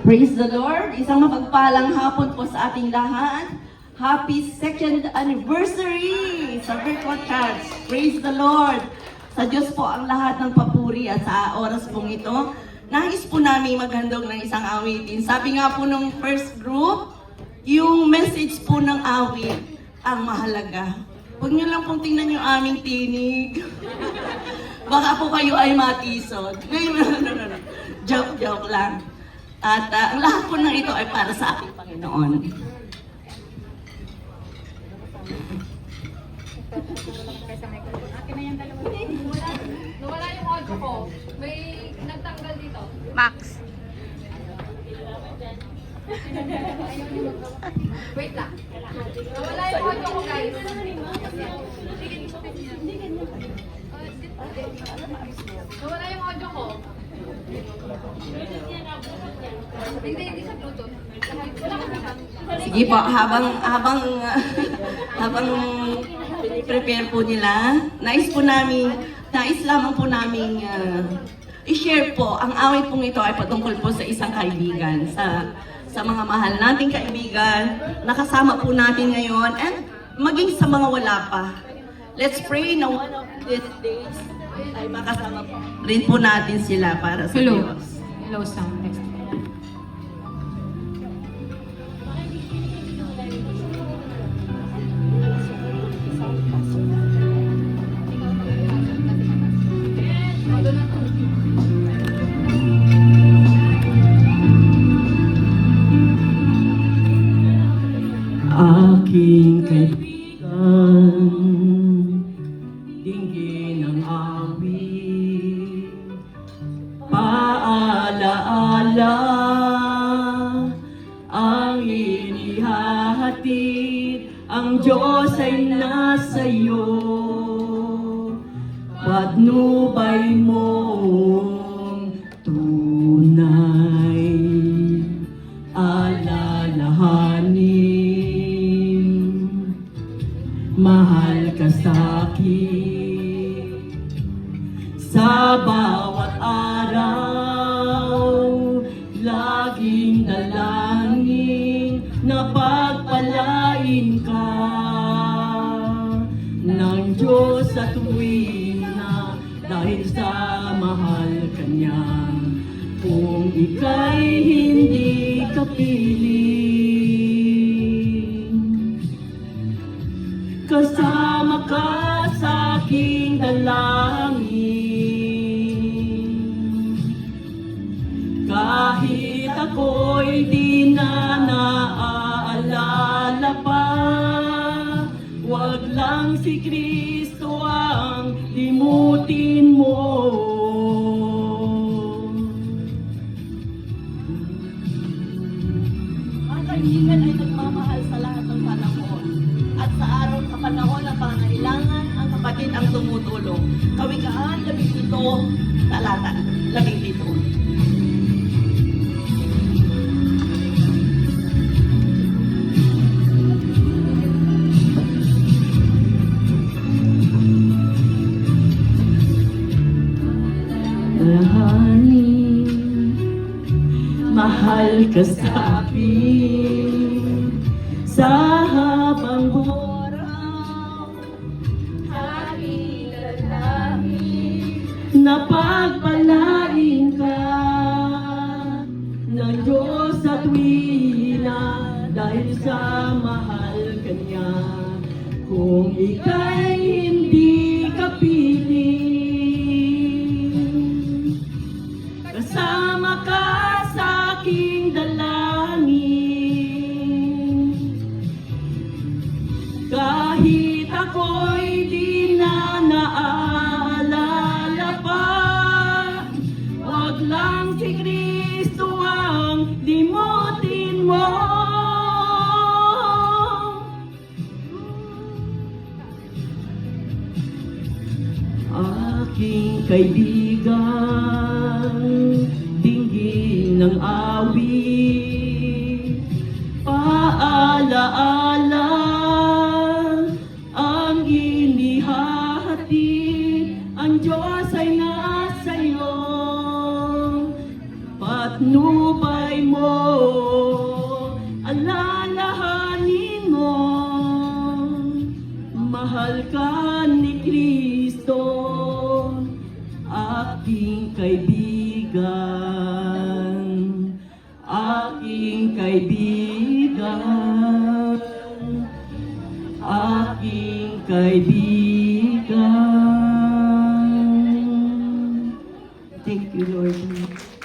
Praise the Lord! Isang mapagpalang hapon po sa ating lahat. Happy 2nd anniversary sa Virtual Church. Praise the Lord! Sa Diyos po ang lahat ng papuri at sa oras pong ito, nais po namin maghandog ng isang awitin. Sabi nga po nung first group, yung message po ng awit ang mahalaga. Huwag niyo lang pong tingnan yung aming tinig. Baka po kayo ay matisod. No. Joke lang. At ang lahat po ng ito ay para sa aking Panginoon. Akin na yung dalawa. Nawala yung audio ko. May nagtanggal dito. Max. Wait lang. Nawala yung audio ko, guys. Nawala yung audio ko. Hindi sa Bluetooth. Sige po, habang prepare po nila, nais lamang po namin i-share po, ang awit pong ito ay patungkol po sa isang kaibigan, sa mga mahal nating kaibigan, nakasama po natin ngayon, and maging sa mga wala pa. Let's pray na one of these days ay makasama po rin po natin sila para sa Diyos. Hello sound. Next. Aking kaibigan, dinggin ang awit, paalaala ang inihahatid, ang Diyos ay nasa iyo, patnubay mong tunay, alalahanin, mahal ka sa'kin sa bawat araw, laging dalangin na pagpalain ka ng Diyos sa tuwing na dahil sa mahal ka niya. Kung ika'y hindi kapiling, kasama ka sa aking dalangin. Kahit ako'y di na naaalala pa, wag lang si Kristo ang limutin mo. Ang kaibigan ay nagmamahal sa lahat ng panahon. At sa araw sa panahon ng pangangailangan, ang kapatid ang tumutulong. Kawikaan 17, talata 17. Mahal ka sa akin sa habang oraw, aking lalangin na pagpalain ka ng Diyos sa tuwina dahil sa mahal ka niya. Kung ika'y hindi kapiling, kasama ka sa aking dalangin. Kahit ako'y di na naaalala pa, wag lang si Kristo ang limutin mo. Aking kaibigan, dinggin ng awit, paalaala ang inihahatid, ang Diyos ay nasa iyo, patnubay mo, alalahanin mo, mahal ka ni Kristo, aking kaibigan, aking kaibigan, aking kaibigan. Thank you, Lord.